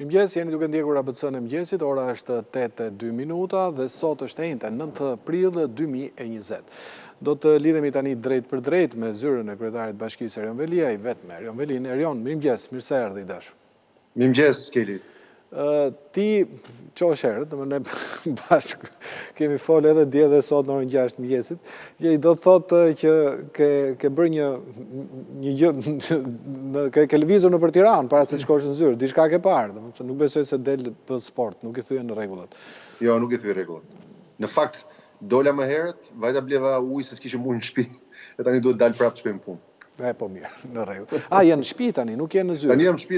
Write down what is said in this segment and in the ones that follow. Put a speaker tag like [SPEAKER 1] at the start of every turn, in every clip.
[SPEAKER 1] Mirëmëngjes, jeni duke ndjekur ABC-n e mëngjesit, ora është 8:02 dhe sot është e njëjta 9 prill 2020. Do të lidhemi tani drejt për drejt me zyrën e kryetarit Bashkisë Erion Veliaj, vetëm Erion. Erion, mirëmëngjes, mirë se erdhi dashur.
[SPEAKER 2] Mirëmëngjes, Keli.
[SPEAKER 1] Ti qosh herët, ne bashkë kemi folë edhe dje dhe sot në orën 6 mëngjesit, që i do të thotë që ke bërë një gjë, ke lëvizur në për Tiranë para se të shkosh në zyrë, diçka ke parë, nuk besoj se del për sport, nuk i thyen në rregullat.
[SPEAKER 2] Jo, nuk i thyej rregullat. Në fakt, dola më herët, vajta bleva ujë se s'kishim ujë në shtëpi, e tani duhet dal prapë të shkojmë punë.
[SPEAKER 1] Po mirë, në rregull. Jenë në shtëpi tani, nuk jenë në zyrë.
[SPEAKER 2] Tani jam në shtëpi.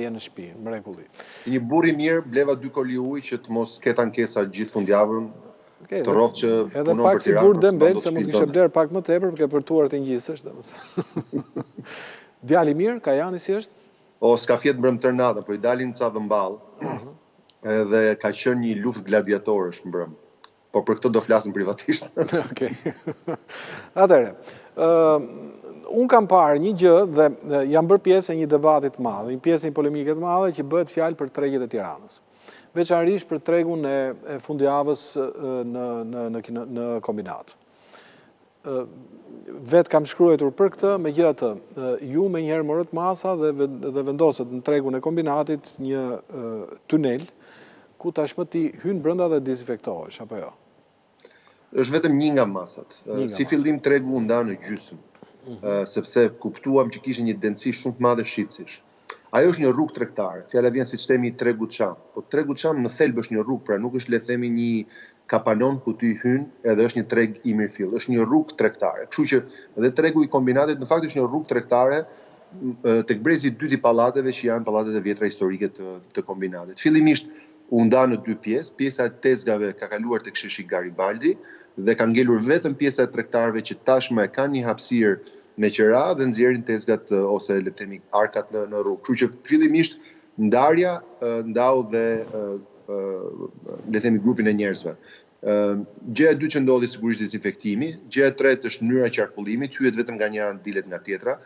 [SPEAKER 1] Jenë në shtëpi, mrekulli.
[SPEAKER 2] Një burr i mirë, bleva 2 koli ujë që të mos ketë ankesa gjithë fundjavën. Të rrof që punon për Tiranë.
[SPEAKER 1] Edhe pak si burr dembel, se mund të kishe bler pak më tepër, për ke përtuar të ngjisësh, domethënë. Djali mirë, ka janë si është?
[SPEAKER 2] S'ka fjet mbrëm tërnata, po i dalin ca dhëmball. Edhe ka qenë një luftë gladiatorësh mbrëm. Po për këtë do flasim privatisht.
[SPEAKER 1] Okej. Atëherë, unë kam parë një gjë dhe jam bërë pjesë e një debatit madhe, një pjesë e një polemike të madhe që bëhet fjalë për tregjet e Tiranës. Veçanërisht për tregun e fundjavës në kombinat. Vetë kam shkruar për këtë, megjithatë, ju me njëherë morët masa dhe vendoset në tregun e kombinatit një tunel ku tashmë ti hyn brenda dhe dezinfektohesh, apo jo?
[SPEAKER 2] Është vetëm një nga masat. Si fillim tregu u nda në gjysmë. Sepse kuptuam që kishte një densë shumë të madhe shitësish. Ajo është një rrugë tregtare. Fjala vjen siç themi tregu çam. Po tregu çam në thelb është një rrugë, pra nuk është le të themi një kapanon ku ty hyn edhe është një treg i mirëfill. Është një rrugë tregtare. Kështu që edhe tregu i kombinatit në fakt është një rrugë tregtare tek brezi i dytë i pallateve që janë pallatet e vjetra historike të kombinatit. Fillimisht u nda në 2 pjesë. Pjesa e tezgave ka kaluar tek sheshi Garibaldi dhe ka ngelur vetëm pjesa e tregtarëve që tashmë e kanë një hapësirë me qera dhe nxjerrin tezgat ose le të themi arkat në rrugë. Kështu që fillimisht ndarja ndau dhe le të themi grupin e njerëzve. Gjëja e dytë që ndodhi sigurisht dezinfektimi, gjëja e tretë është mënyra e qarkullimit, hyet vetëm nga një anë, dilet nga tjetra.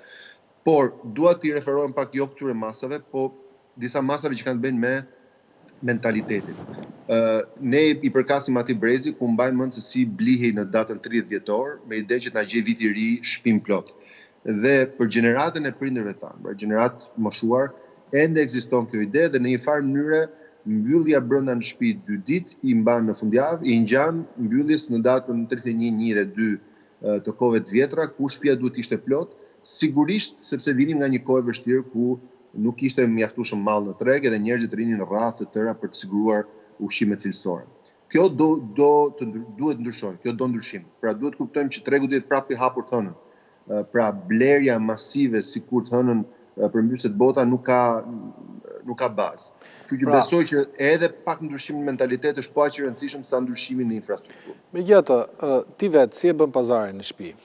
[SPEAKER 2] Por dua t'i referohem pak jo këtyre masave, po disa masave që kanë të bëjnë me mentalitetin. Ne i përkasim atij brezi ku mbajmë mend se si blihej në datën 30 dhjetor me idenë që ta gjej viti i ri shpinë plot. Dhe për gjeneratën e prindërve tanë, për gjeneratë moshuar, ende ekziston kjo ide dhe në një farë mënyre mbyllja brenda në shtëpi 2 ditë i mban në fundjavë, i ngjan mbylljes në datën 31, 1 dhe 2 të kohëve të vjetra ku shtëpia duhet ishte plot, sigurisht sepse vinim nga një kohë e vështirë ku nuk ishte mjaftueshëm mall në treg dhe njerëzit rinin rreth të tëra për të siguruar ushqime cilësore. Kjo duhet ndryshojë, kjo do ndryshim. Pra duhet kuptojmë që tregu duhet prapë i hapur të hënën. Pra blerja masive sikur të hënën përmbyset bota nuk ka bazë. Kështu që besoj që edhe pak ndryshim në mentalitet është po aq i rëndësishëm sa ndryshimi në infrastrukturë.
[SPEAKER 1] Megjithatë, ti vetë si e bën pazarin në shtëpi?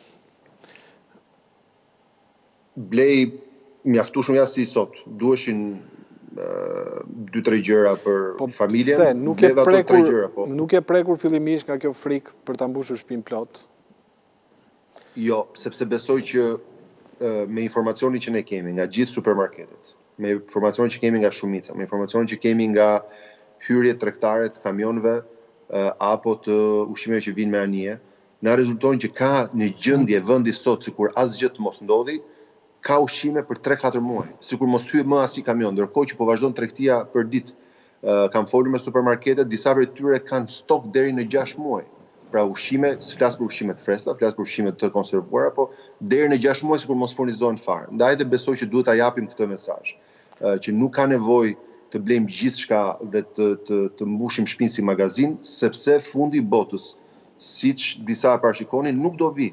[SPEAKER 2] Blej mjaftueshëm ja si sot. Duheshin 2-3 gjëra për familjen.
[SPEAKER 1] Nuk e prekur fillimisht nga kjo frikë për ta mbushur shtëpinë plot?
[SPEAKER 2] Jo, sepse besoj që me informacionin që ne kemi nga gjithë supermarketet, me informacionin që kemi nga shumica, me informacionin që kemi nga hyrjet tregtare të kamionëve apo të ushqimeve që vinë me anije, na rezultojnë që ka një gjendje vendi sot sikur asgjë të mos ndodhi, ka ushqime për 3-4 muaj, sikur mos hyjë më asnjë kamion, ndërkohë që po vazhdon tregtia për ditë. Kam folur me supermarketet, disa prej tyre kanë stok deri në 6 muaj. Pra ushqime, s'flas për ushqime të freskëta, flas për ushqime të konservuara, po deri në 6 muaj sikur mos furnizohen fare. Ndaj dhe besoj që duhet ta japim këtë mesazh, që nuk ka nevojë të blejmë gjithçka dhe të mbushim shtëpinë si magazin, sepse fundi i botës, siç disa parashikonin, nuk do vi.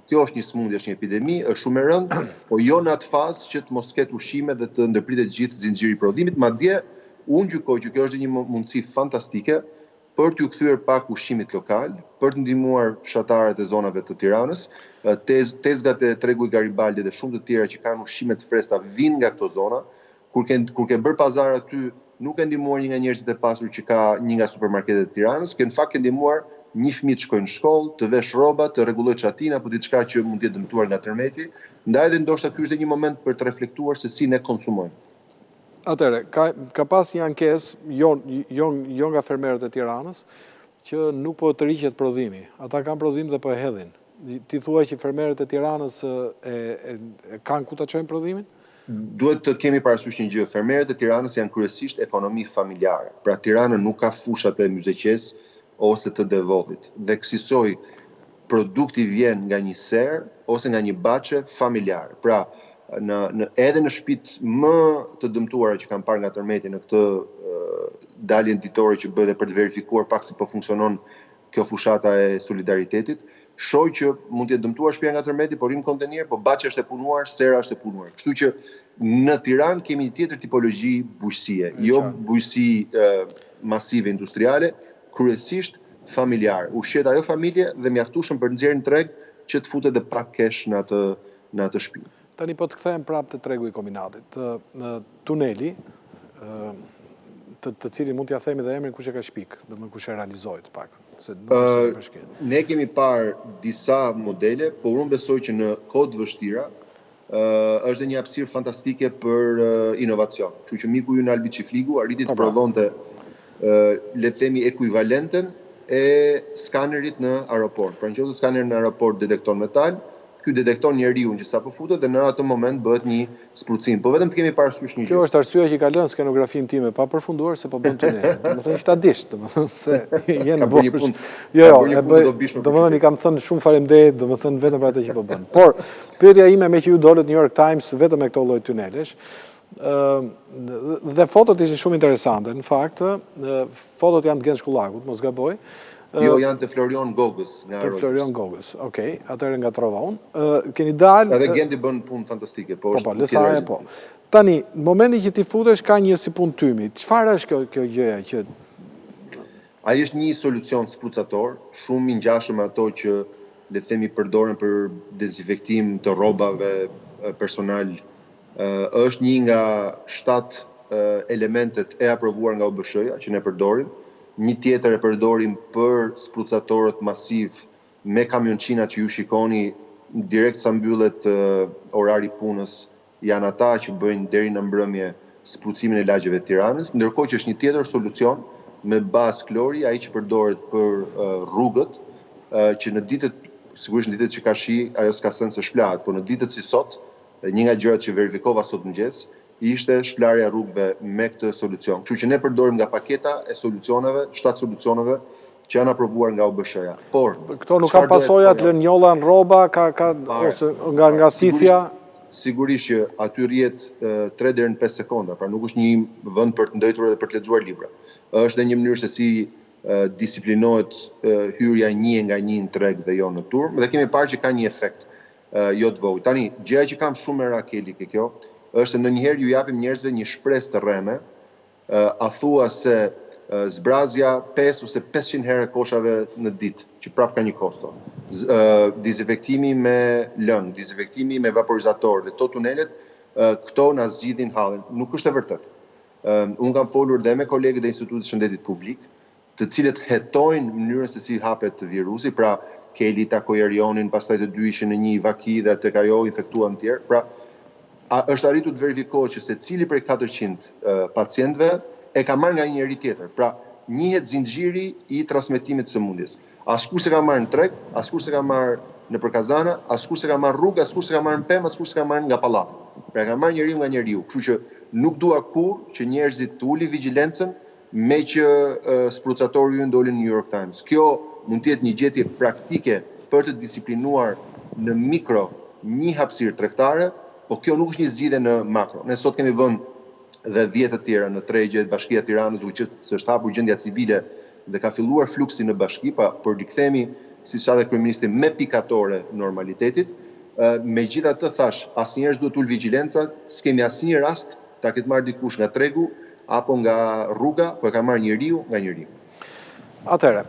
[SPEAKER 2] Kjo është një smundje, është një epidemi, është shumë e rëndë, po jo në atë fazë që të mos ketë ushqime dhe të ndërpritet gjithë zinxhiri i prodhimit, madje unë gjykoj që kjo është një mundësi fantastike për t'u kthyer pak ushqimit lokal, për të ndihmuar fshatarët e zonave të Tiranës, tezgat e tregu i Garibaldi dhe shumë të tjera që kanë ushqime të freskëta vinë nga këto zona. Kur ke bërë pazar aty, nuk e ndihmuar një nga njerëzit e pasur që ka një nga supermarketet e Tiranës, në fakt e ndihmuar një fëmijë të shkojnë në shkollë, të vesh rroba, të rregulloj çatin apo diçka që mund të jetë dëmtuar nga tërmeti, ndaj dhe ndoshta ky është një moment për të reflektuar se si ne konsumojmë.
[SPEAKER 1] Atëre, ka pas një ankes, jo nga fermerët e Tiranës, që nuk po të riqet prodhimi. Ata kanë prodhim dhe po e hedhin. Ti thua që fermerët e Tiranës kanë ku ta çojnë prodhimin?
[SPEAKER 2] Duhet të kemi parasysh një gjë. Fermerët e Tiranës janë kryesisht ekonomi familjare. Pra Tirana nuk ka fushat e myzeqes ose të devollit. Dhe kësaj produkti vjen nga një ser ose nga një bache familjar. Pra edhe në shtëpitë më të dëmtuara që kanë parë nga tërmeti në këtë daljen ditore që bëhet për të verifikuar pak si po funksionon kjo fushata e solidaritetit, shoh që mund të jetë dëmtuar shtëpia nga tërmeti, por rim kontenier, po baçi është e punuar, sera është e punuar. Kështu që në Tiranë kemi një tjetër tipologji bujqësie, jo bujqësi masive industriale, kryesisht familjar. Ushqet ajo familje dhe mjaftueshëm për nxjerrje në treg që të futet edhe pak kesh në atë shtëpi.
[SPEAKER 1] Tani po të kthehem prapë te tregu i kombinatit. Tuneli, të cilin mund t'ja themi dhe emrin kush e ka shpik, domethënë kush e realizoi të paktën.
[SPEAKER 2] Ne kemi parë disa modele, por unë besoj që në kohë të vështira është një hapësirë fantastike për inovacion. Kështu që miku ynë Albi Çifligu arriti të prodhonte le të themi ekuivalenten e skanerit në aeroport. Pra nëse skaneri në aeroport detekton metal, ky detekton njeriu që sapo futet dhe në atë moment bëhet një sprucim. Po vetëm të kemi parasysh një gjë.
[SPEAKER 1] Kjo është arsyeja që ka lënë skenografin time pa përfunduar se po bën tunel. Domethënë që ta dish, domethënë se jenë bërë. Jo, domethënë i kam thënë shumë faleminderit, domethënë vetëm për atë që po bën. Por pyetja ime me që ju dolët New York Times vetëm me këto lloj tunelesh, dhe fotot ishin shumë interesante. Në fakt, fotot janë të Gen Shkullakut, mos gaboj.
[SPEAKER 2] Jo, janë të Florian Gogës nga
[SPEAKER 1] Rodës. Të Florian Gogës, okej, atëherë nga trova unë. Keni dalë...
[SPEAKER 2] Edhe Gendi bën punë fantastike, po është...
[SPEAKER 1] Lesaja, po. Tani, në momentin që ti futesh, ka një si punë tymi. Çfarë është kjo gjëja që...
[SPEAKER 2] Ai është një solucion sprucator, shumë i ngjashëm me ato që le të themi përdoren për dezinfektim të rrobave personal. Është një nga 7 elementet e aprovuar nga OBSH-ja që ne përdorim. Një tjetër e përdorim për sprucatorët masiv me kamionçina që ju shikoni direkt sa mbyllet orari punës, janë ata që bëjnë deri në mbrëmje sprucimin e lagjeve të Tiranës, ndërkohë që është një tjetër solucion me bazë klori, ai që përdoret për rrugët, që në ditët, sigurisht në ditët që ka shi, ajo s'ka sens se shplahet, por në ditët si sot, një nga gjërat që verifikova sot mëngjes, ishte shplarja rrugëve me këtë solucion. Kështu që ne përdorim nga paketa e solucioneve, 7 solucioneve që janë aprovuar nga OBSH-ja. Por
[SPEAKER 1] këto nuk kanë pasoja të lënë njolla në rroba, ose nga thithja.
[SPEAKER 2] Sigurisht që aty rrihet 3 deri në 5 sekonda, pra nuk është një vend për të ndëjtur edhe për të lexuar libra. Është edhe një mënyrë se si disiplinohet hyrja një nga një në treg dhe jo në turm, dhe kemi parë që ka një efekt jo të vogël. Tani, gjëja që kam shumë me rakeli kjo, është se ndonjëherë ju japim njerëzve një shpresë të rreme, a thua se zbrazja 5 ose 500 herë koshave në ditë, që prap ka një kosto. Dezinfektimi me lëng, dezinfektimi me vaporizator dhe këto tunelet, këto na zgjidhin hallin. Nuk është e vërtetë. Unë kam folur dhe me kolegët e Institutit Shëndetit Publik, të cilët hetojnë mënyrën se si hapet virusi, pra Keli takoi Erionin, pastaj të dy ishin në një vaki dhe tek ajo infektuan të tjerë. Pra është arritur të verifikohet që secili prej 400 pacientëve e ka marrë nga një njeri tjetër. Pra, njihet zinxhiri i transmetimit të sëmundjes. Askush se ka marrë në treg, askush se ka marrë në përkazana, askush se ka marrë rrugë, askush se ka marrë në pemë, askush se ka marrë nga pallati. Pra, ka marrë njeriu nga njeriu. Kështu që nuk dua kurrë që njerëzit të ulin vigjilencën me që sprucatori ju ndolin në New York Times. Kjo mund të jetë një gjetje praktike për të disiplinuar në mikro një hapësirë tregtare, po kjo nuk është një zgjidhje në makro. Ne sot kemi vënë dhe 10 të tjera në tregje, Bashkia e Tiranës, duke qenë se është hapur gjendja civile dhe ka filluar fluksi në bashki, por rikthehemi, siç tha dhe kryeministri, me pikatore normalitetit. Megjithatë thash, asnjëherë s'duhet ul vigjilenca, s'kemi asnjë rast ta ketë marrë dikush nga tregu apo nga rruga, po e ka marrë njeriu nga njeriu.
[SPEAKER 1] Atëherë,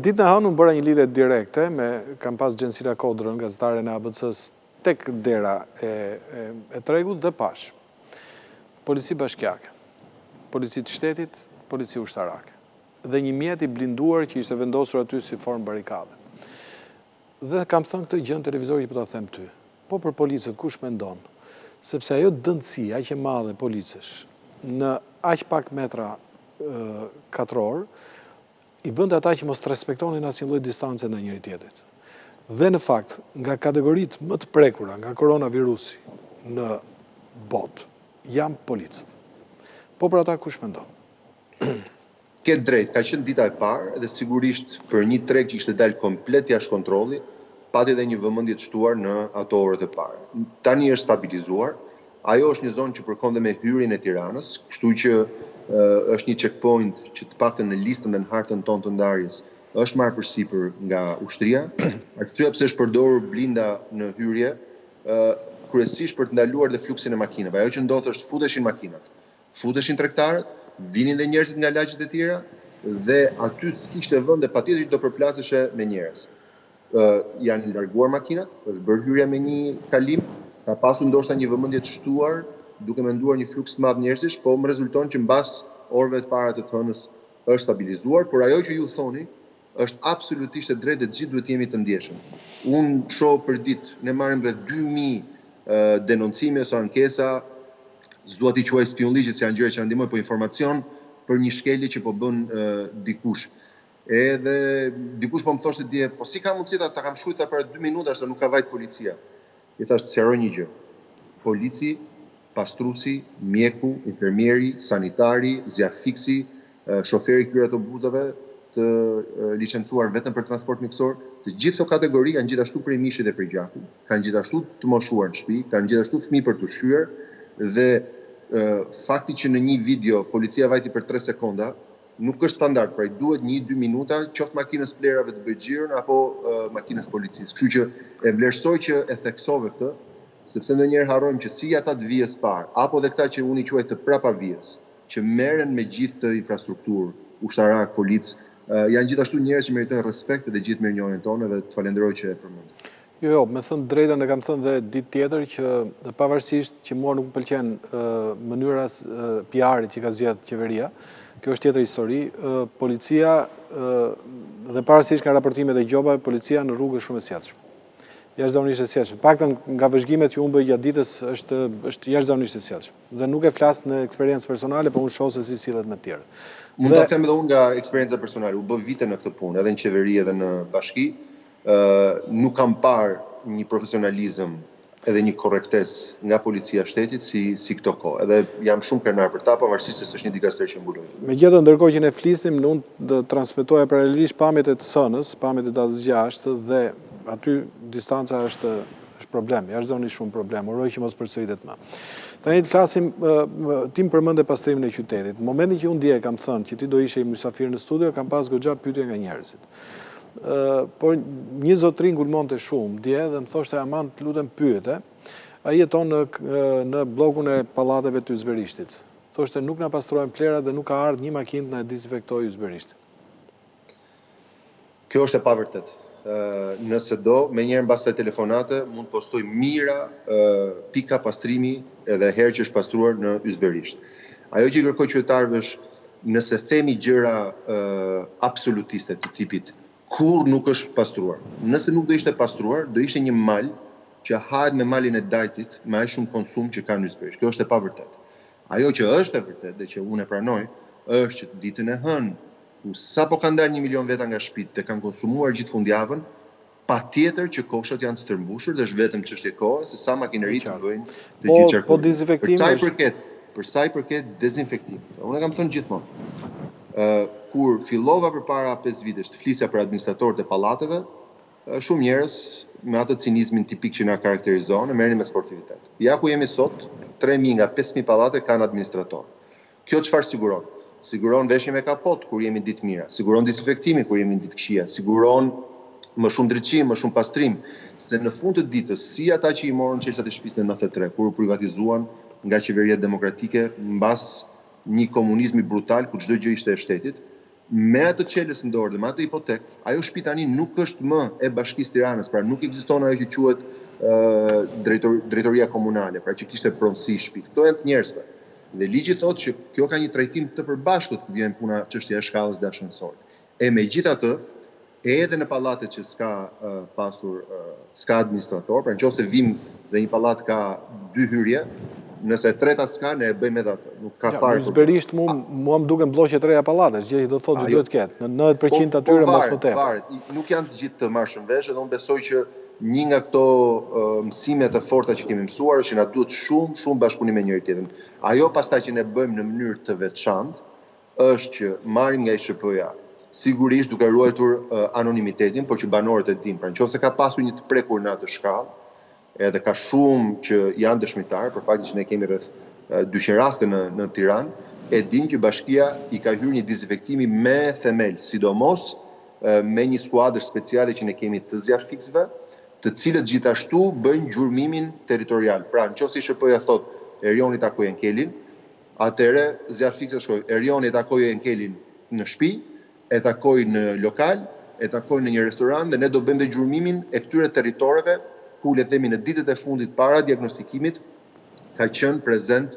[SPEAKER 1] ditën e hënë unë bëra një lidhje direkte kam pas Gjensila Kodrën, gazetaren e ABC-s, tek dera e tregut dhe pash. Polici bashkiake, polici të shtetit, polici ushtarake. Dhe një mjet i blinduar që ishte vendosur aty si formë barikade. Dhe kam thënë këtë gjë në televizor që po ta them ty. Po për policët kush mendon? Sepse ajo dëndësia që madhe policësh në aq pak metra katror, i bënte ata që mos të respektonin asnjë lloj distance ndaj njëri tjetrit. Dhe në fakt, nga kategoritë më të prekura nga koronavirusi në botë, janë policët. Po për ata kush mendon?
[SPEAKER 2] Ke drejt, ka qenë dita e parë dhe sigurisht për një treg që ishte dalë komplet jashtë kontrolli, pati edhe një vëmendje të shtuar në ato orët e para. Tani është stabilizuar. Ajo është një zonë që përkon me hyrjen e Tiranës, kështu që është një checkpoint që të paktën në listën dhe në hartën tonë të ndarjes është marrë përsipër nga ushtria. Arsyeja pse është përdorur blinda në hyrje, kryesisht për të ndaluar dhe fluksin e makinave. Ajo që ndodh është futeshin makinat, futeshin tregtarët, vinin dhe njerëzit nga lagjet e tjera dhe aty s'kishte vend dhe patjetër që do përplaseshe me njerëz. Janë larguar makinat, është bërë hyrja me një kalim, ka pasur ndoshta një vëmendje të shtuar, duke menduar një fluks të madh njerëzish, po më rezulton që mbas orëve të para të hënës është stabilizuar, por ajo që ju thoni është absolutisht e drejtë dhe gjithë duhet jemi të ndjeshëm. Unë shoh për ditë, ne marrim rreth 2000 denoncime ose ankesa, s'dua t'i quaj spionligje se janë gjëra që na ndihmojnë, po informacion për një shkelje që po bën dikush. Edhe dikush po më thoshte dje, po si ka mundësi ta kam shkruajtur para 2 minuta se nuk ka vajt policia. I thash të sqaroj një gjë. Polici, pastruesi, mjeku, infermieri, sanitari, zjarrfiksi, shoferi i këtyre autobusave të licencuar vetëm për transport mjekësor, të gjithë këto kategori kanë gjithashtu prej mishit dhe prej gjakut, kanë gjithashtu të moshuar në shtëpi, kanë gjithashtu fëmijë për të ushqyer dhe fakti që në një video policia vajti për 3 sekonda nuk është standard, pra i duhet 1-2 minuta, qoftë makinës plerave të bëjë xhirin apo makinës policisë. Kështu që e vlerësoj që e theksove këtë, sepse ndonjëherë harrojmë që si ata të vijës parë, apo dhe këta që unë i quaj të prapa vijës, që merren me gjithë të infrastrukturë, ushtarak, policë, janë gjithashtu njerëz që meritojnë respekt dhe gjithë mirënjohjen tonë dhe të falenderoj që e përmend.
[SPEAKER 1] Jo, me thënë drejtën e kam thënë dhe ditë tjetër që pavarësisht që mua nuk më pëlqen mënyra PR-it që ka zgjedhur qeveria, kjo është tjetër histori, policia dhe pavarësisht nga raportimet e gjobave, policia në rrugë është shumë e sjelljshme. Jashtëzakonisht e sjelljshme. Paktën nga vëzhgimet që unë bëj gjatë ditës është jashtëzakonisht e sjelljshme. Dhe nuk e flas në eksperiencë personale, por unë shoh se si sillet me të tjerët.
[SPEAKER 2] Mund ta them edhe unë nga eksperienca personale, u bë vite në këtë punë, edhe në qeveri edhe në bashki. Nuk kam parë një profesionalizëm edhe një korrektes nga policia shtetit si këto kohë. Edhe jam shumë krenar për ta, pavarësisht se është një dikastër që mbuloj.
[SPEAKER 1] Megjithatë, ndërkohë që ne flisnim, unë do transmetoja paralelisht pamjet e të hënës, pamjet e datës 6 dhe aty distanca është problem, jashtëzakonisht shumë problem. Uroj që mos përsëritet më. Tani të flasim, ti më përmende pastrimin e qytetit. Në momentin që unë dje kam thënë që ti do ishe i mysafir në studio, kam pas goxha pyetje nga njerëzit. Por një zotrin ngulmonte shumë dje dhe më thoshte aman të lutem pyete. Ai jeton në bllokun e pallateve të Ysberishtit. Thoshte nuk na pastrojnë plerat dhe nuk ka ardhur një makinë të na dezinfektojë Ysberishtin.
[SPEAKER 2] Kjo është e pavërtet. Nëse do, me njerë mbas të telefonate, mund të postoj mira pika pastrimi edhe herë që është pastruar në Ysberisht. Ajo që i kërkoj qytetarëve është, nëse themi gjëra absolutiste të tipit, kur nuk është pastruar. Nëse nuk do ishte pastruar, do ishte një mal që hahet me malin e dajtit, me aq shumë konsum që ka në Ysberisht. Kjo është e pavërtet. Ajo që është e vërtet dhe që unë e pranoj, është që ditën e hënë, ku sa po kanë dalë 1 milion veta nga shtëpitë dhe kanë konsumuar gjithë fundjavën, patjetër që koshat janë stërmbushur dhe është vetëm çështje kohe se sa makineri të bëjnë të gjithë çarkullimin.
[SPEAKER 1] Po dezinfektimi
[SPEAKER 2] për sa i përket dezinfektimit. Unë kam thënë gjithmonë. Kur fillova përpara 5 vitesh të flisja për administratorët e pallateve, shumë njerëz me atë cinizmin tipik që na karakterizon, e merrnin me sportivitet. Ja ku jemi sot, 3000 nga 5000 pallate kanë administrator. Kjo çfarë siguron? Siguron veshje me kapot kur jemi ditë mira, siguron dezinfektimi kur jemi ditë këqija, siguron më shumë drejtësim, më shumë pastrim, se në fund të ditës, si ata që i morën çelësat e shtëpisë në 93, kur u privatizuan nga qeveria demokratike mbas një komunizmi brutal ku çdo gjë ishte e shtetit, me atë çelës në dorë dhe me atë hipotek, ajo shtëpi tani nuk është më e Bashkisë Tiranës, pra nuk ekziston ajo që quhet drejtoria komunale, pra që kishte pronësi shtëpi. Këto janë të njerëzve. Dhe ligji thotë që kjo ka një trajtim të përbashkët kur vjen puna çështja e shkallës dhe ashensorit. Megjithatë, edhe në pallatet që s'ka administrator, pra nëse vim dhe një pallat ka 2 hyrje, Nëse treta s'ka, ne e bëjmë edhe atë. Nuk ka fare.
[SPEAKER 1] Zberisht mua më duken bllokjet reja pallatesh, gjë që do thotë duhet të ketë. Në 90% atyre mos më tepër.
[SPEAKER 2] Nuk janë të gjithë të marrshëm vesh, edhe unë besoj që një nga këto mësimet e forta që kemi mësuar është që na duhet shumë bashkëpunim me njëri tjetrin. Ajo pastaj që ne bëjmë në mënyrë të veçantë është që marrim nga SHP-ja, sigurisht duke ruajtur anonimitetin, por që banorët e dinë. Pra nëse ka pasur një të prekur në atë shkallë, edhe ka shumë që janë dëshmitarë, për faktin që ne kemi rreth 200 raste në Tiranë, e dinë që Bashkia i ka hyrë një dezinfektimi me themel, sidomos me një skuadër speciale që ne kemi të zjarfikësve, të cilët gjithashtu bëjnë gjurmimin territorial. Pra, nëse SHP-ja thotë Erioni takoi Enkelin, atëherë zjarfikësët shkojnë Erioni takoi Enkelin në shtëpi, e takoi në lokal, e takoi në një restoran dhe ne do bëjmë dhe gjurmimin e këtyre territoreve ku le të themi në ditët e fundit para diagnostikimit ka qenë prezent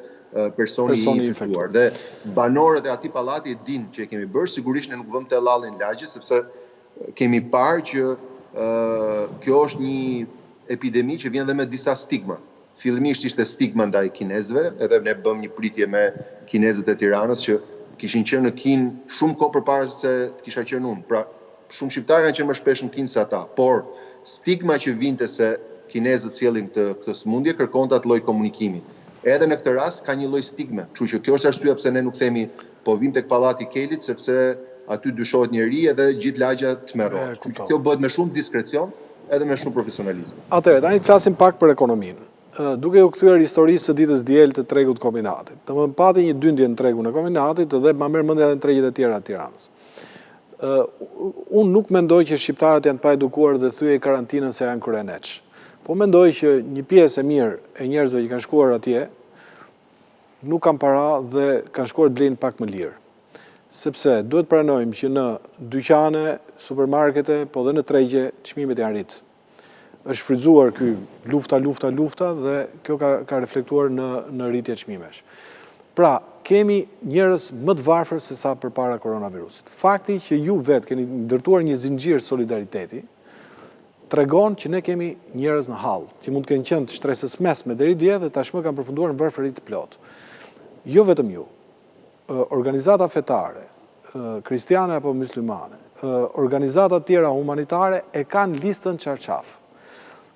[SPEAKER 2] personi i infektuar. Dhe banorët e atij pallati e dinë që e kemi bërë, sigurisht ne nuk vëmë të llallin lagje sepse kemi parë që kjo është një epidemi që vjen dhe me disa stigma. Fillimisht ishte stigma ndaj kinezëve, edhe ne bëm një pritje me kinezët e Tiranës që kishin qenë në Kinë shumë kohë përpara se të kisha qenë unë. Pra, shumë shqiptarë kanë qenë më shpesh në Kinë se ata, por stigma që vinte se kinezët sjellin këtë sëmundje kërkonte atë lloj komunikimi. Edhe në këtë rast ka një lloj stigme. Kështu që kjo është arsyeja pse ne nuk themi po vim tek pallati i Kelit sepse aty dyshohet njëri edhe gjithë lagja tmerrohet. Kjo bëhet me shumë diskrecion edhe me shumë profesionalizëm.
[SPEAKER 1] Atëherë, tani të flasim pak për ekonominë. Duke u kthyer historisë së ditës diel të tregut kombinatit. Domethënë pati një dyndje në tregun e kombinatit dhe ma merr mendja edhe në tregjet e tjera të Tiranës. Unë nuk mendoj që shqiptarët janë pa edukuar dhe thyej karantinën se janë kryeneç. Po mendoj që një pjesë e mirë e njerëzve që kanë shkuar atje nuk kanë para dhe kanë shkuar të blejnë pak më lirë. Sepse duhet pranojmë që në dyqane, supermarkete, po dhe në tregje çmimet janë rritë. Është fryzuar ky lufta dhe kjo ka reflektuar në rritje çmimesh. Pra, kemi njerëz më të varfër se sa përpara koronavirusit. Fakti që ju vetë keni ndërtuar një zinxhir solidariteti tregon që ne kemi njerëz në hall, që mund të kenë qenë të shtresës mesme deri dje dhe tashmë kanë përfunduar në varfëri të plot. Jo vetëm ju, organizata fetare, kristiane apo muslimane, organizata tjera humanitare e kanë listën qarqaf.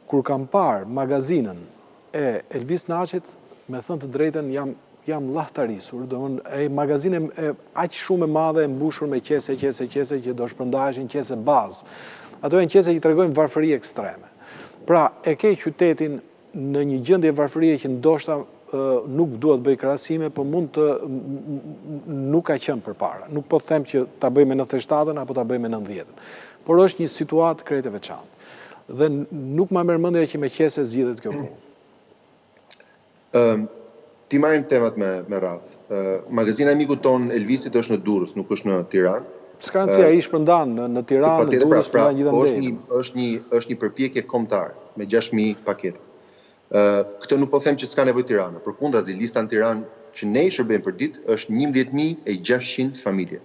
[SPEAKER 1] Kur kam parë magazinën e Elvis Naçit, me thënë të drejtën jam lahtarisur, domethënë magazine aq shumë e madhe e mbushur me qese që do shpërndaheshin qese bazë. Ato janë qese që tregojnë varfëri ekstreme. Pra, e ke qytetin në një gjendje varfërie që ndoshta nuk duhet bëj krahasime, por nuk ka qenë përpara. Nuk po them që ta bëj me 97-ën apo ta bëj me 90-ën. Por është një situatë krejt e veçantë. Dhe nuk ma merr mendja që me qese zgjidhet kjo punë.
[SPEAKER 2] Ti marrim temat me radhë. Magazina e mikut ton Elvisit është në Durrës, nuk është në Tiranë.
[SPEAKER 1] S'ka rëndësi, ai shpërndan në Tiranë, në Durrës, pra gjithandej.
[SPEAKER 2] Është një përpjekje kombëtare me 6.000 pakete. Këtë nuk po them që s'ka nevojë Tirana, përkundrazi lista në Tiranë që ne i shërbejmë për ditë është 11.600 familje.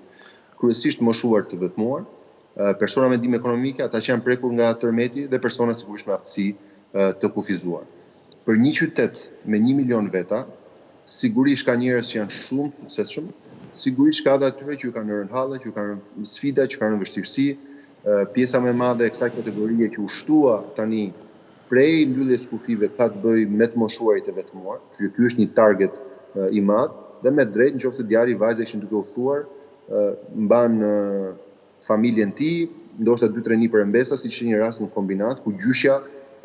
[SPEAKER 2] Kryesisht moshuar të vetmuar, persona me ndihme ekonomike, ata që janë prekur nga tërmeti dhe persona sigurisht me aftësi të kufizuar. Për një qytet me 1 milion veta, sigurisht ka njerëz që janë shumë të suksesshëm, sigurisht ka edhe atyre që kanë rënë hallë, që kanë rënë sfida, që kanë rënë vështirësi. Pjesa më e madhe e kësaj kategorie që u shtua tani prej mbylljes kufive ka të bëjë me të moshuarit e vetmuar, që ky është një target i madh dhe me drejt nëse djali vajza ishin duke u thuar, mban familjen e tij, ndoshta 2-3 niper e mbesa, siç është një rast në kombinat ku gjyshja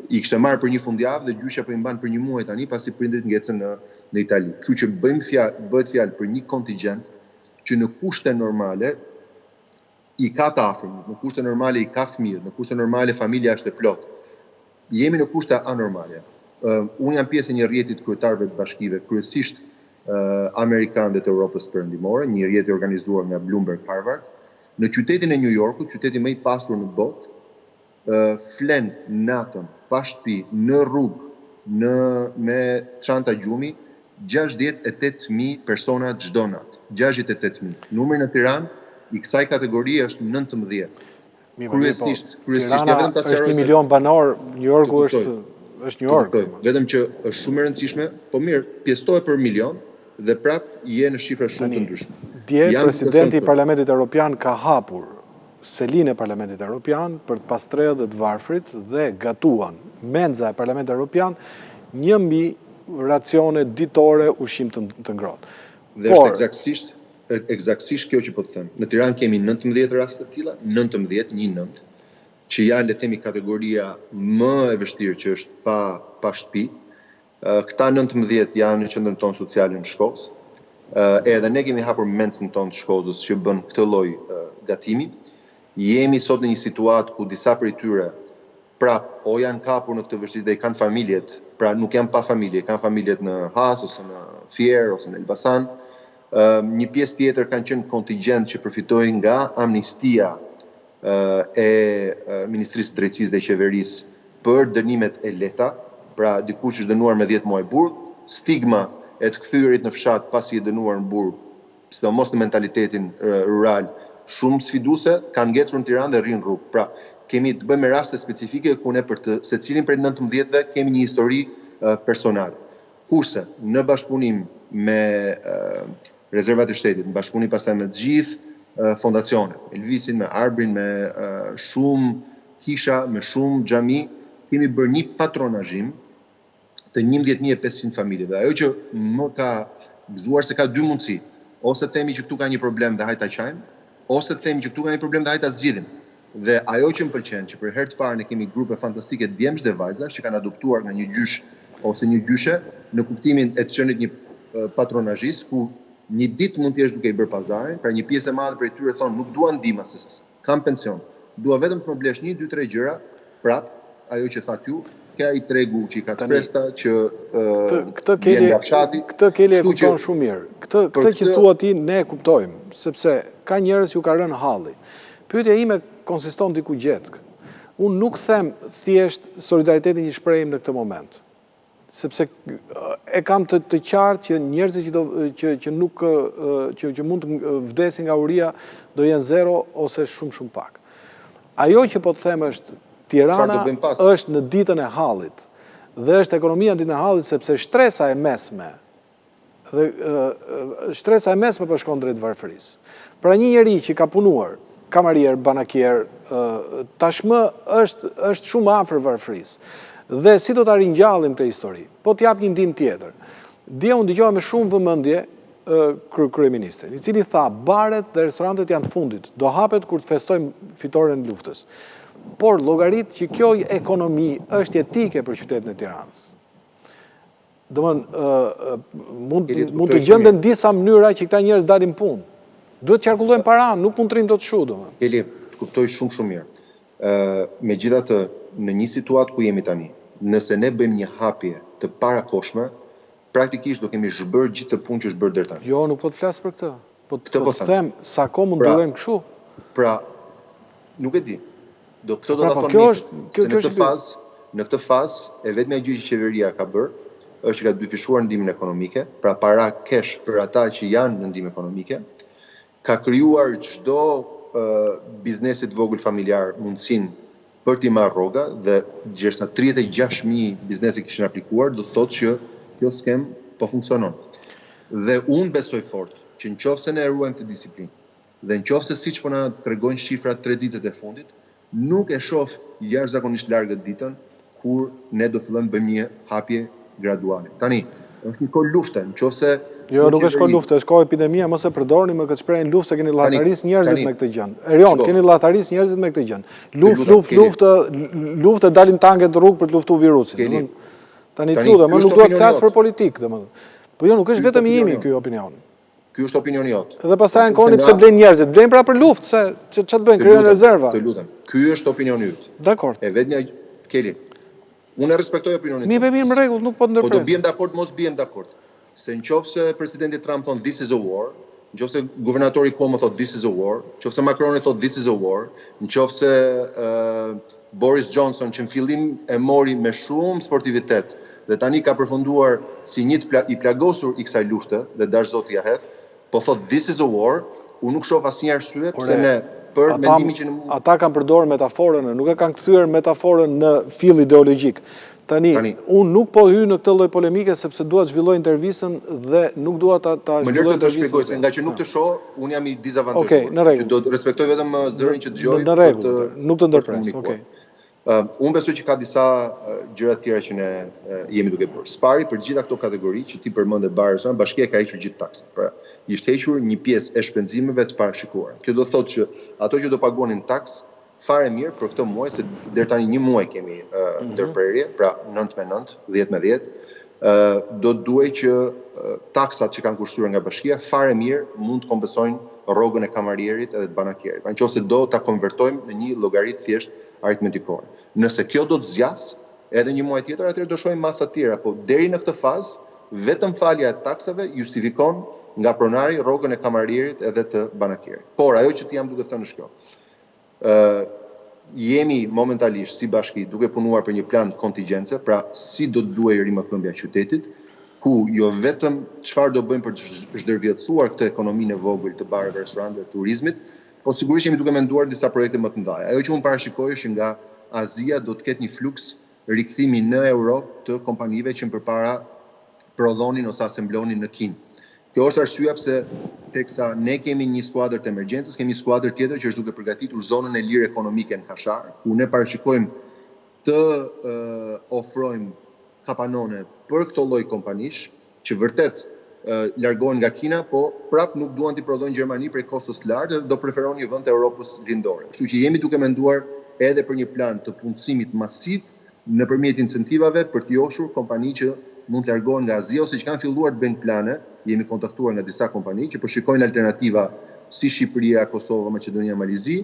[SPEAKER 2] i kishte marrë për një fundjavë dhe gjyshja po i mban për 1 muaj tani pasi prindrit ngjecën në Itali. Kështu që bëhet fjalë për një kontingjent që në kushte normale i ka të afërmit, në kushte normale i ka fëmijët, në kushte normale familja është e plotë. Jemi në kushte anormale. Unë jam pjesë e një rrjeti të kryetarëve të bashkive, kryesisht amerikanë dhe të Europës perëndimore, një rrjet i organizuar nga Bloomberg Harvard. Në qytetin e New Yorkut, qyteti më i pasur në botë, flen natën pa shtëpi, në rrugë, me çanta gjumi, 68.000 persona çdo natë. 68.000. Numri në Tiranë i kësaj kategorie është 19. Kryesisht
[SPEAKER 1] Tirana është 1 milion banor, New Yorku është është një org.
[SPEAKER 2] Vetëm që është shumë e rëndësishme, po mirë, pjestohet për milion dhe prap je në shifra shumë të ndryshme.
[SPEAKER 1] Dje, presidenti i Parlamentit Evropian ka hapur selin e Parlamentit Evropian për të pastredhë dhe të varfrit dhe gatuan menza e Parlamentit Evropian 1000 racione ditore ushqim të ngrohtë.
[SPEAKER 2] Dhe është eksaktësisht kjo që po të them. Në Tiranë kemi 19 raste të tilla, 19, që janë le themi kategoria më e vështirë që është pa shtëpi. Këta 19 janë në qendrën tonë sociale në Shkozë. Edhe ne kemi hapur mencën tonë të Shkozës që bën këtë lloj gatimi. Jemi sot në një situatë ku disa prej tyre prap o janë kapur në këtë vështirësi dhe kanë familjet, pra nuk janë pa familje, kanë familjet në Has ose në Fier ose në Elbasan. Një pjesë tjetër kanë qenë kontingjent që përfitojnë nga amnistia e Ministrisë së Drejtësisë dhe Qeverisë për dënimet e lehta, pra dikush është dënuar me 10 muaj burg, stigma e të kthyerit në fshat pasi e dënuar në burg, sidomos në mentalitetin rural, shumë sfiduese, kanë ngecur në Tiranë dhe rrinë rrugë. Pra, kemi të bëjmë raste specifike ku ne për të secilin prej 19-ve kemi një histori personale. Kurse në bashkëpunim me rezervat e shtetit, në bashkëpunim pastaj me të gjithë fondacionet, me Elvisin, me Arbrin, me shumë kisha, me shumë xhami, kemi bërë një patronazhim të 11.500 familjeve. Ajo që më ka gëzuar se ka dy mundësi, ose themi që këtu ka një problem dhe hajta qajmë, ose themi që këtu ka një problem dhe hajta zgjidhim. Dhe ajo që më pëlqen, që për herë të parë ne kemi grupe fantastike djemsh dhe vajzash që kanë adoptuar nga një gjysh ose një gjyshe në kuptimin e të qenit një patronazhist ku një ditë mund të jesh duke i bërë pazarin, pra një pjesë e madhe prej tyre thonë nuk dua ndihmë se kam pension, dua vetëm të më blesh 1, 2, 3 gjëra, prap ajo që thatë ju, ka i tregu që i ka të fresta që vjen nga fshati.
[SPEAKER 1] Këtë Keli e kupton shumë mirë. Këtë që thua ti ne e kuptojmë, sepse ka njerëz që ka rënë halli. Pyetja ime konsiston diku gjetë. Unë nuk them thjesht solidaritetin që shprehim në këtë moment. Sepse e kam të qartë që njerëzit që mund të vdesin nga uria do jenë 0 ose shumë pak. Ajo që po të them është Tirana është në ditën e hallit dhe është ekonomia në ditën e hallit sepse shtresa e mesme po shkon drejt varfërisë. Pra një njeri që ka punuar, kamarier, banakier, tashmë është shumë afër varfërisë. Dhe si do ta ringjallim këtë histori? Po t'jap një ndihmë tjetër. Dje unë dëgjova me shumë vëmendje kryeministrin, i cili tha baret dhe restorantet janë fundit, do hapet kur të festojmë fitoren e luftës. Por llogarit që kjo ekonomi është jetike për qytetin e Tiranës. Mund të gjenden disa mënyra që këta njerëz dalin punë. Duhet të qarkullojnë para, nuk puntrim do të shu, domethënë.
[SPEAKER 2] Eli, të kuptoj shumë mirë. Megjithatë, në një situatë ku jemi tani, nëse ne bëjmë një hapje të parakoshme, praktikisht do kemi zhbërë gjithë të punë që është bërë deri tani.
[SPEAKER 1] Jo, nuk po të flas për këtë. Po të them sa kohë mund duhem kështu.
[SPEAKER 2] Pra, nuk e di. Këto do ta thonë në këtë fazë e vetmja gjë që qeveria ka bërë është që ka dyfishuar ndihmën ekonomike, pra para kesh për ata që janë në ndihmë ekonomike, ka krijuar çdo biznesit vogël familjar mundësinë për t'i marrë rroga dhe gjersa 36.000 biznese kishin aplikuar, do thotë që kjo skem po funksionon. Dhe unë besoj fort që nëse ne ruajmë të disiplinë dhe nëse siç po na tregojnë shifrat 3 ditët e fundit, nuk e shoh jashtëzakonisht largët ditën kur ne do fillojmë bëjmë një hapje graduale. Tani, është një kohë lufte, nëse
[SPEAKER 1] jo, nuk është kohë lufte, është kohë epidemia, mos e përdorni më këtë shprehjen luftë, keni llataris njerëzit me këtë gjë. Erion, keni llataris njerëzit me këtë gjë. Luftë dalin tanket në rrugë për të luftuar virusin. Tani lutem, nuk dua të flas për politikë, domethënë. Po jo, nuk është vetëm i imi ky opinion.
[SPEAKER 2] Ky është opinioni jot.
[SPEAKER 1] Dhe pastaj ankoni pse blen njerëzit, blen pra për luftë, se ç'të bëjnë, krijojnë rezerva.
[SPEAKER 2] Të lutem. Ky është opinioni yt.
[SPEAKER 1] Dakor.
[SPEAKER 2] E vetmja Keli. Unë e respektoj opinionin.
[SPEAKER 1] Mirë, në rregull, nuk po të ndërpres.
[SPEAKER 2] Po do bien dakord, mos bien dakord. Se nëse presidenti Trump thon this is a war, nëse guvernatori Cuomo thot this is a war, nëse Macroni thot this is a war, nëse Boris Johnson që në fillim e mori me shumë sportivitet dhe tani ka përfunduar si një i plagosur i kësaj lufte dhe dash zoti ja hedh, po thot this is a war, unë nuk shoh asnjë arsye pse ne për mendimin që
[SPEAKER 1] ata kanë përdorur metaforën, nuk e kanë kthyer metaforën në fill ideologjik. Tani, unë nuk po hy në këtë lloj polemike sepse dua të zhvilloj intervistën dhe nuk dua ta
[SPEAKER 2] Më lër
[SPEAKER 1] zhvilloj
[SPEAKER 2] të shpjegoj se nga që nuk të shoh, unë jam i dizavantazhuar.
[SPEAKER 1] Okej, në rregull.
[SPEAKER 2] Që do të respektoj vetëm zërin që dëgjoj.
[SPEAKER 1] Në rregull, nuk të ndërpres. Okej.
[SPEAKER 2] Unë besoj që ka disa gjëra të tjera që ne jemi duke bërë. Spari për gjitha këto kategori që ti përmende barës, Bashkia ka hequr gjithë taksat. Pra, ishte hequr një pjesë e shpenzimeve të parashikuara. Kjo do thotë që ato që do paguanin taks fare mirë për këtë muaj, se deri tani një muaj kemi ndërprerje, pra 9 me 9, 10 me 10, do të duhej që taksat që kanë kushtuar nga Bashkia fare mirë mund të kompensojnë rrogën e kamarierit edhe të banakierit. Pra nëse do ta konvertojmë në një llogaritë thjesht aritmetikore. Nëse kjo do të zgjas edhe një muaj tjetër, atëherë do shohim masa të tjera, po deri në këtë fazë vetëm falja e taksave justifikon nga pronari rrogën e kamarierit edhe të banakierit. Por ajo që ti jam duke thënë është kjo. Jemi momentalisht si bashki duke punuar për një plan kontingjence, pra si do të duhej rimëkëmbja e qytetit, ku jo vetëm çfarë do bëjmë për të zhdervjetësuar këtë ekonominë e vogël të bareve, restoranteve, turizmit, po sigurisht jemi duke menduar disa projekte më të mëdha. Ajo që unë parashikoj është nga Azia do të ketë një fluks rikthimi në Europë të kompanive që përpara prodhonin ose assemblonin në Kinë. Kjo është arsyeja pse teksa ne kemi një skuadër të emergjencës, kemi një skuadër tjetër që është duke përgatitur zonën e lirë ekonomike në Kashar, ku ne parashikojmë të ofrojmë kapanone për këto lloj kompanish që vërtet largohen nga Kina, po prap nuk duan t'i prodhojnë Gjermani prej kostos të lartë dhe do preferon një vend të Europës lindore. Kështu që jemi duke menduar edhe për një plan të punësimit masiv nëpërmjet incentivave për të joshur kompani që mund të largohen nga Azia ose që kanë filluar të bëjnë plane. Jemi kontaktuar nga disa kompani që përshikojnë alternativa si Shqipëria, Kosova, Maqedonia, Malizi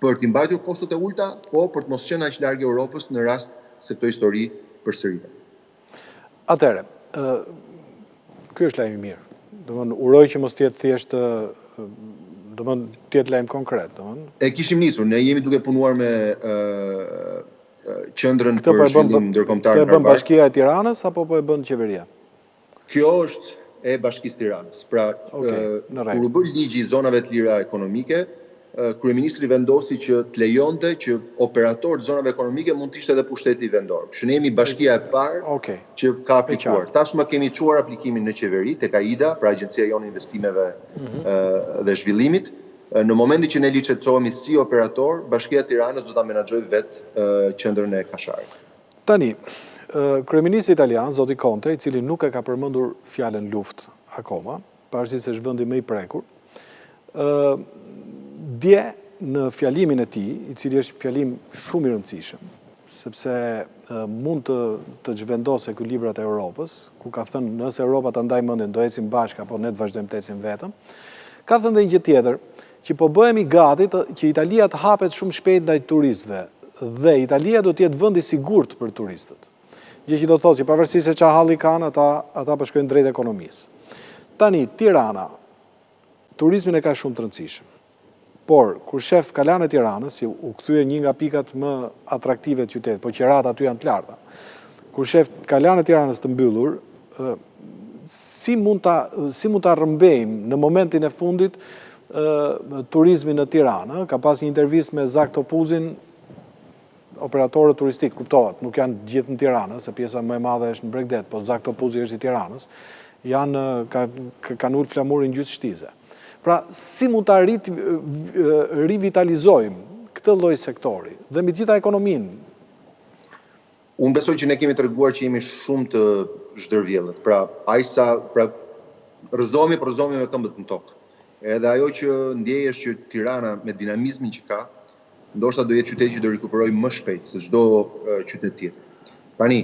[SPEAKER 2] për t'i mbajtur kostot e ulta, po për të mos qenë aq larg Europës në rast se këto histori përsëritet.
[SPEAKER 1] Atëherë, ky është lajm i mirë. Domthonë uroj që mos të jetë thjesht domthonë të jetë lajm konkret, domthonë.
[SPEAKER 2] E kishim nisur, ne jemi duke punuar me qendrën për zhvillim ndërkombëtar.
[SPEAKER 1] Këtë e bën Bashkia e Tiranës apo po e bën qeveria?
[SPEAKER 2] Kjo është e Bashkisë Tiranës. Pra, kur u bë ligji i zonave të lira ekonomike, kryeministri vendosi që të lejonte që operatorët të zonave ekonomike mund të ishte edhe pushteti vendor. Kështu ne jemi bashkia e parë që ka aplikuar. Tashmë kemi çuar aplikimin në qeveri tek AIDA, pra Agjencia Jonë e Investimeve dhe Zhvillimit. Në momentin që ne licencohemi si operator, Bashkia e Tiranës do ta menaxhojë vetë qendrën e Kasharit.
[SPEAKER 1] Tani, kryeministri italian, zoti Conte, i cili nuk e ka përmendur fjalën luftë akoma, pavarësisht se është vendi më i prekur, dje në fjalimin e tij, i cili është fjalim shumë i rëndësishëm, sepse mund të zhvendosë ekuilibrat e Europës, ku ka thënë nëse Europa ta ndaj mendjen do ecim bashkë apo ne të vazhdojmë të ecim vetëm, ka thënë edhe një gjë tjetër, që po bëhemi gati që Italia të hapet shumë shpejt ndaj turistëve dhe Italia do të jetë vendi i sigurt për turistët. Gjë që do të thotë që pavarësisht se çfarë halli kanë, ata po shkojnë drejt ekonomisë. Tani Tirana turizmin e ka shumë të rëndësishëm. Por kur shef kalan e Tiranës, si u kthye një nga pikat më atraktive të qytetit, po qerat aty janë të larta. Kur shef kalan e Tiranës të mbyllur, si mund ta rrëmbejmë në momentin e fundit turizmin në Tiranë? Ka pas një intervistë me Zak Topuzin, operatorët turistik, kuptohet, nuk janë gjithë në Tiranë, se pjesa më e madhe është në Bregdet, po Zak Topuzi është i Tiranës, kanë ulë flamurin gjysë shtize. Pra, si mund ta rivitalizojmë këtë lloj sektori dhe mbi gjitha ekonominë?
[SPEAKER 2] Unë besoj që ne kemi treguar që jemi shumë të zhdërvjellët. Pra, rrëzohemi me këmbët në tokë. Edhe ajo që ndjej është që Tirana me dinamizmin që ka, ndoshta do jetë qyteti që do rikuperojë më shpejt se çdo qytet tjetër. Tani,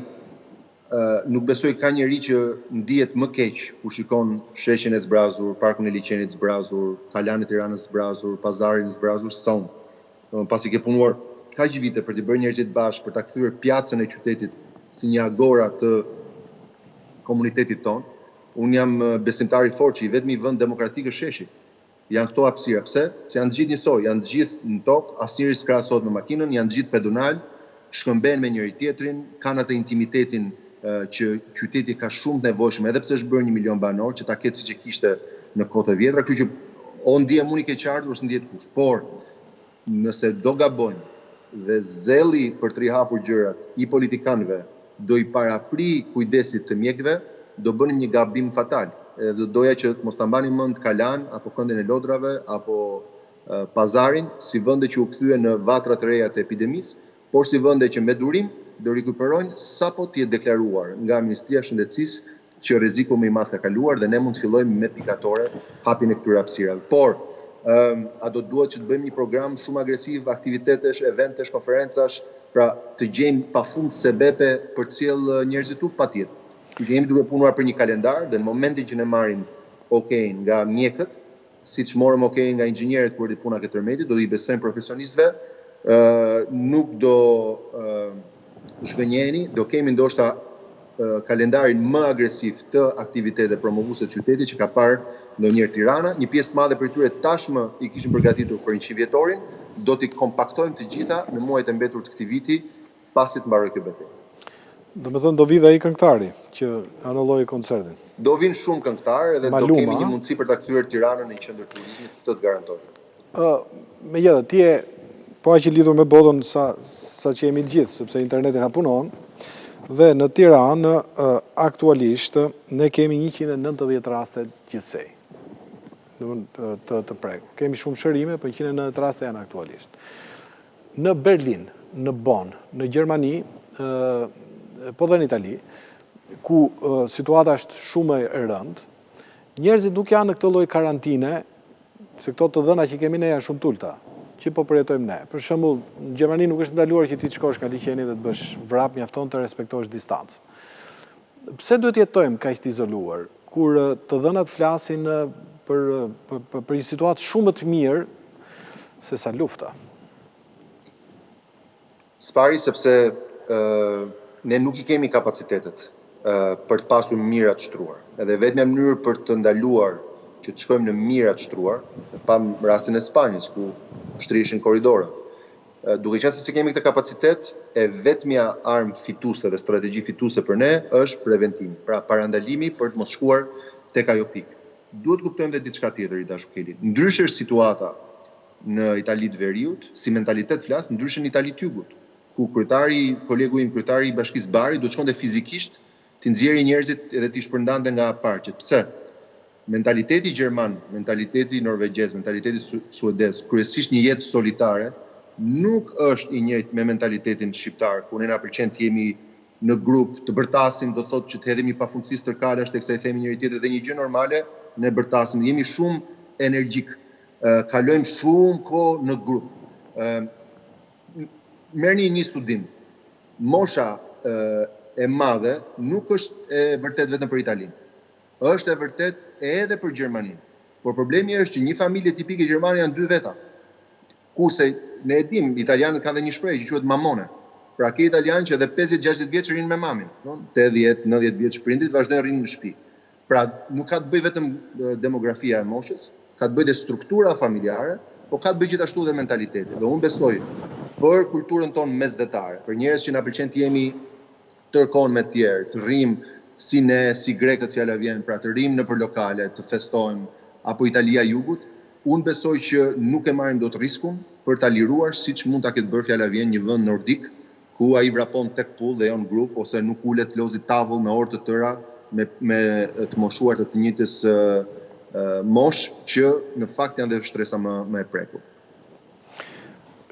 [SPEAKER 2] nuk besoj ka njeri që ndihet më keq kur shikon sheshin e zbrazur, parkun e liçenit zbrazur, kalan e Tiranës zbrazur, pazarin zbrazur sa unë. Pasi ke punuar kaq vite për të bërë njerëzit bashkë, për ta kthyer pjacën e qytetit si një agora të komunitetit ton, unë jam besimtar i fortë që i vetmi vend demokratik është sheshi. Janë këto hapësira. Pse? Se janë të gjithë njësoj, janë të gjithë në tokë, asnjëri s'krahasohet me makinën, janë të gjithë pedonal, shkëmben me njëri tjetrin, kanë atë intimitetin që qyteti ka shumë të nevojshëm, edhe pse është bërë 1 milion banor, që ta ketë siç e kishte në kohët e vjetra, kështu që o ndihem unë i keqardhur ose ndihet kush. Por nëse do gabojnë dhe zelli për të rihapur gjërat i politikanëve do i parapri kujdesit të mjekëve, do bënim një gabim fatal. Do doja që mos ta mbani mend Kalan apo Këndin e Lodrave apo Pazarin si vende që u kthyen në vatrat të reja të epidemisë, por si vende që me durim do rikuperojnë sapo të jetë deklaruar nga Ministria e Shëndetësisë që rreziku më i madh ka kaluar dhe ne mund të fillojmë me pikatore hapjen e këtyre hapësirave. Por a do duhet që të bëjmë një program shumë agresiv, aktivitetesh, eventesh, konferencash, pra të gjejmë pafund sebepe për të sjellë njerëzit tu? Patjetër. Që jemi duke punuar për një kalendar dhe në momentin që ne marrim okejin nga mjekët, siç morëm okejin nga inxhinierët kur erdhi puna këtë tërmeti, do i besojmë profesionistëve, nuk do zhgënjeni, do kemi ndoshta kalendarin më agresiv të aktivitete promovuese të qytetit që ka parë ndonjëherë Tirana. Një pjesë madhe për tyre tashmë i kishin përgatitur për 100 vjetorin, do t'i kompaktojmë të gjitha në muajt e mbetur të këtij viti pasi të mbarojë kjo betejë.
[SPEAKER 1] Do me thënë do vi dhe ai këngëtari që anulloi koncertin.
[SPEAKER 2] Do vinë shumë këngëtarë dhe do kemi një mundësi për ta kthyer Tiranën në një qendër turizmi, këtë të garantoj.
[SPEAKER 1] Megjithatë, ti je po aq i lidhur me botën sa që jemi të gjithë, sepse interneti na punon. Dhe në Tiranë, aktualisht, ne kemi 190 raste gjithsej të prekur. Kemi shumë shërime, për 190 raste janë aktualisht. Në Berlin, në Bonn, në Gjermani, po dhe në Itali, ku situata është shumë e rëndë, njerëzit nuk janë në këtë lloj karantine, se këto të dhëna që kemi ne janë shumë tulta, që po përjetojmë ne. Për shembull, në Gjermani nuk është ndaluar që ti të shkosh nga liçeni dhe të bësh vrap, mjafton të respektosh distancë. Pse duhet jetojmë kaq të izoluar, kur të dhënat flasin për një situatë shumë më të mirë se sa lufta?
[SPEAKER 2] Spari sepse ne nuk i kemi kapacitetet për të pasur mirat shtruar. Edhe vetmja mënyrë për të ndaluar që të shkojmë në mirat shtruar, pa rastin e Spanjës, ku shtrihen korridore. Duke qenë se kemi këtë kapacitet, e vetmja armë fituese dhe strategji fituese për ne është preventimi, pra parandalimi për të mos shkuar tek ajo pikë. Duhet kuptojmë edhe diçka tjetër, i dashur Keli. Ndryshe është situata në Itali të Veriut, si mentalitet flas, ndryshe në Itali të Jugut, ku kolegu im kryetari i Bashkisë Bari do të shkonte fizikisht të nxjerrë njerëzit edhe të shpërndante nga parqet. Pse? Mentaliteti gjerman, mentaliteti norvegjez, mentaliteti suedez, kryesisht një jetë solitare, nuk është i njëjtë me mentalitetin shqiptar, ku ne na pëlqen të jemi në grup, të bërtasim, do thotë që të hedhemi pafundësi stërkalesh teksa i themi njëri tjetrit dhe një gjë normale, ne bërtasim, jemi shumë energjik, kalojmë shumë kohë në grup. Merrni një studim. Mosha e madhe nuk është e vërtet vetëm për Italinë. Është e vërtet edhe për Gjermaninë. Por problemi është që një familje tipike gjermane janë 2 veta. Kurse ne e dim, italianët kanë dhe një shprehje që quhet mamone. Pra ke italianë që edhe 50-60 vjeç rrinë me mamin, 80-90 vjeç prindrit vazhdojnë rrinë në shtëpi. Pra nuk ka të bëjë vetëm demografia e moshës, ka të bëjë dhe struktura familjare, por ka të bëjë gjithashtu dhe mentaliteti. Dhe unë besoj për kulturën tonë mesdhetare, për njerëz që na pëlqen të jemi tërkohën me të tjerë, të rrimë si ne, si grekët fjala vjen, pra të rrimë nëpër lokale, të festojmë, apo Italia Jugut, unë besoj që nuk e marrim dot riskun për ta liruar siç mund ta ketë bërë fjala vjen një vend nordik, ku ai vrapon tek pull dhe jo në grup, ose nuk ulet lozi tavull me orë të tëra me të moshuar të njëjtës mosh që në fakt janë dhe shtresa më e prekur.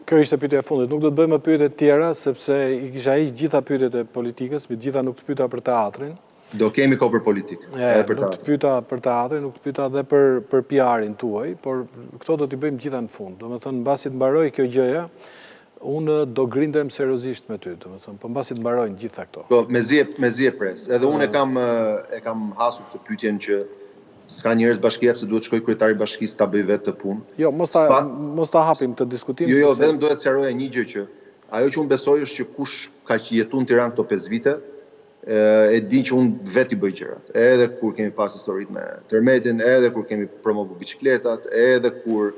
[SPEAKER 1] Kjo ishte pyetja e fundit. Nuk do të bëjmë pyetje të tjera sepse i kisha heq gjitha pyetjet e politikës, me gjitha nuk të pyeta për teatrin.
[SPEAKER 2] Do kemi kohë për politikë.
[SPEAKER 1] Nuk të pyeta për teatrin, nuk të pyeta edhe për PR-in tuaj, por këto do t'i bëjmë gjitha në fund. Domethënë mbasi të mbaroj kjo gjëja, unë do grindem seriozisht me ty, domethënë, po mbasi të mbarojnë gjitha këto.
[SPEAKER 2] Po mezi e pres. Edhe unë e kam hasur këtë pyetjen që s'ka njerëz bashkia se duhet shkoj kryetari i bashkisë ta bëj vetë të punë.
[SPEAKER 1] Jo, mos ta hapim këtë diskutim.
[SPEAKER 2] Jo, vetëm doja të sqaroja një gjë që ajo që unë besoj është që kush ka jetuar në Tiranë këto 5 vite, e din që unë vetë i bëj gjërat. Edhe kur kemi pas historitë me tërmetin, edhe kur kemi promovuar biçikletat, edhe kur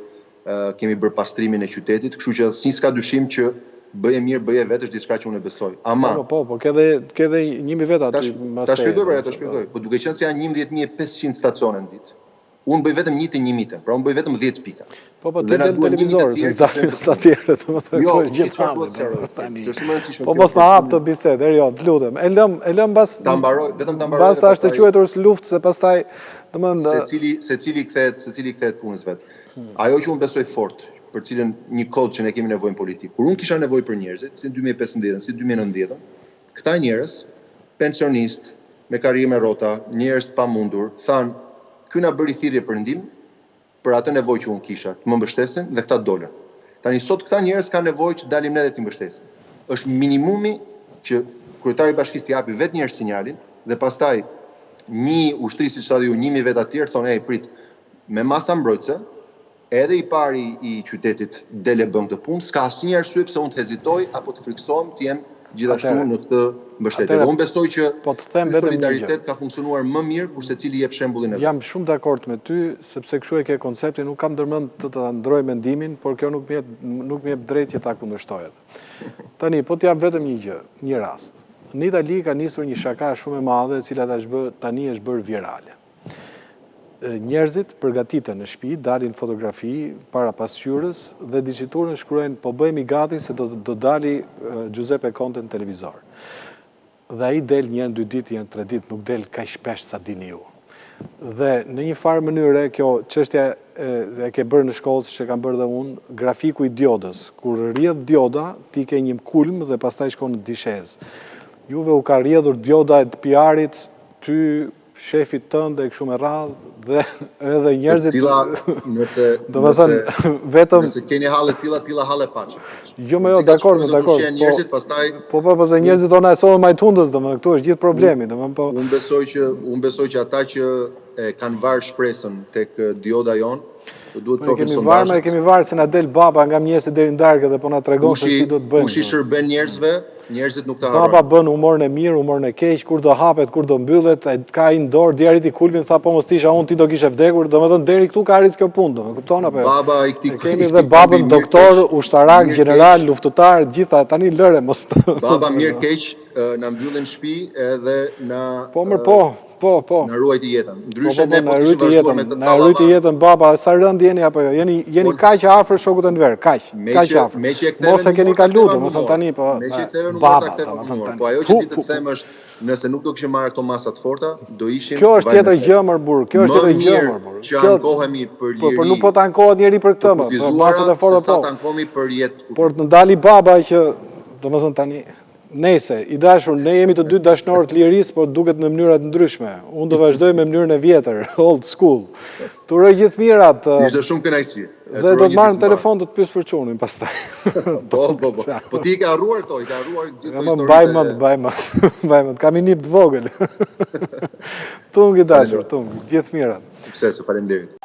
[SPEAKER 2] kemi bërë pastrimin e qytetit, kështu që asnjë s'ka dyshim që bëje mirë, bëje vetë është diçka që unë e besoj. Ama
[SPEAKER 1] po, ke dhe 1000 veta aty.
[SPEAKER 2] Ta shpjegoj. Po duke qenë se janë 11500 stacione në ditë, Unë bëj vetëm 1 të 1 mitën, pra unë bëj vetëm 10 pika.
[SPEAKER 1] Po ti del televizor, se s'dalin të tjerë, domethënë
[SPEAKER 2] jo,
[SPEAKER 1] është gjithë
[SPEAKER 2] çfarë duhet tani. Është shumë e rëndësishme.
[SPEAKER 1] Po mos ma hap të bisedë, Erion, të lutem. E lëm mbas
[SPEAKER 2] ta mbaroj, vetëm ta mbaroj.
[SPEAKER 1] Mbas ta është të quajtur luftë se pastaj domethënë
[SPEAKER 2] secili kthehet punës vet. Ajo që unë besoj fort, për cilën një kod që ne kemi nevojë politik. Kur unë kisha nevojë për njerëzit, si në 2015, si 2019, këta njerëz, pensionistë, me karrierë me rrota, njerëz të pamundur, thanë, ky na bëri thirrje për ndihmë për atë nevojë që unë kisha, të më mbështesin dhe këta dolën. Tani sot këta njerëz kanë nevojë që dalim ne dhe t'i mbështesim. Është minimumi që kryetari i bashkisë t'i japi vetë njerëz sinjalin dhe pastaj një ushtri siç thati ju, 1000 vet atje thonë, "Ej, prit, me masa mbrojtëse, edhe i pari i qytetit dele bën këtë punë, s'ka asnjë arsye pse unë të hezitoj apo të friksohem të jem gjithashtu në këtë mbështetje." Dhe unë besoj që solidaritet ka funksionuar më mirë kur secili jep shembullin e vet.
[SPEAKER 1] Jam shumë dakord me ty, sepse kështu e ke konceptin, nuk kam ndërmend të ta ndroj mendimin, por kjo nuk më jep drejtë ta kundërshtoj atë. Tani, po t'jap vetëm një gjë, një rast. Në Itali ka nisur një shaka shumë e madhe, e cila tani është bërë virale. Njerëzit përgatiten në shtëpi, dalin fotografi para pasqyrës dhe digiturën shkruajnë po bëhemi gati se do dali Giuseppe Conte në televizor. Dhe ai del një herë, 2 ditë, një 3 ditë, nuk del kaq shpesh sa dini ju. Dhe në një farë mënyre, kjo çështja e ke bërë në shkollë, që kam bërë dhe unë, grafiku i diodës. Kur rrjedh dioda, ti ke një kulm dhe pastaj shkon në dishez. Juve u ka rrjedhur dioda e PR-it, ty shefit tënd e kështu me radhë dhe edhe njerëzit
[SPEAKER 2] nëse keni halle tilla halle paçi.
[SPEAKER 1] Jo më jo, dakord. Po se njerëzit tonë e majt hundës, domethënë këtu është gjithë problemi, domethënë po.
[SPEAKER 2] Unë besoj që ata që e kanë varë shpresën tek dioda jon, duhet të shohin sondazhet.
[SPEAKER 1] Ne kemi varë se na del baba nga mëngjesi deri në darkë dhe po na tregon se si do të bëjmë.
[SPEAKER 2] Kush i shërben njerëzve, njerëzit nuk ta harrojnë.
[SPEAKER 1] Baba bën humorën e mirë, humorën e keq, kur do hapet, kur do mbyllet, ka ai në dorë, diarit i kulmin, tha po mos tisha unë, ti do kishe vdekur, domethënë deri këtu ka arrit kjo punë, domethënë kupton apo jo?
[SPEAKER 2] Baba i këtij.
[SPEAKER 1] Kemi edhe babën doktor, ushtarak, general, luftëtar, gjitha, tani lëre mos.
[SPEAKER 2] Baba mirë keq na mbyllin shtëpi edhe na
[SPEAKER 1] Po.
[SPEAKER 2] Na ruajti jetën. Ndryshe ne po
[SPEAKER 1] kishim vazhduar me të tallava. Na ruajti jetën baba, sa rënd jeni apo jo? Jeni kaq afër shokut të nver, kaq afër. Mos e keni kalu, domethënë tani po. Baba, domethënë tani.
[SPEAKER 2] Po ajo që ti të them është, nëse nuk do kishim marrë këto masa të forta, do ishim.
[SPEAKER 1] Kjo është tjetër gjë më burr. Kjo është tjetër gjë më burr.
[SPEAKER 2] Që ankohemi për liri.
[SPEAKER 1] Por nuk po të ankohet njeri për këtë më. Për masat e forta po.
[SPEAKER 2] Sa të ankohemi për jetë.
[SPEAKER 1] Por të ndali baba që, domethënë tani, nese, i dashur, ne jemi të dy dashnorët lirisë, por duket në mënyrat ndryshme. Unë do vazhdoj me mënyrën e vjetër, old school. Të uroj gjithë mirat.
[SPEAKER 2] Ishte shumë kënaqësi.
[SPEAKER 1] Dhe do të marrë në telefon të të pyes për çunin pastaj.
[SPEAKER 2] Po. Po ti i ke harruar këto, i ke harruar gjithë këto histori.
[SPEAKER 1] Mbaj mend, kam i nip të vogël. Tungi dashur, tungi, gjithë mirat.
[SPEAKER 2] Suksese, faleminderit.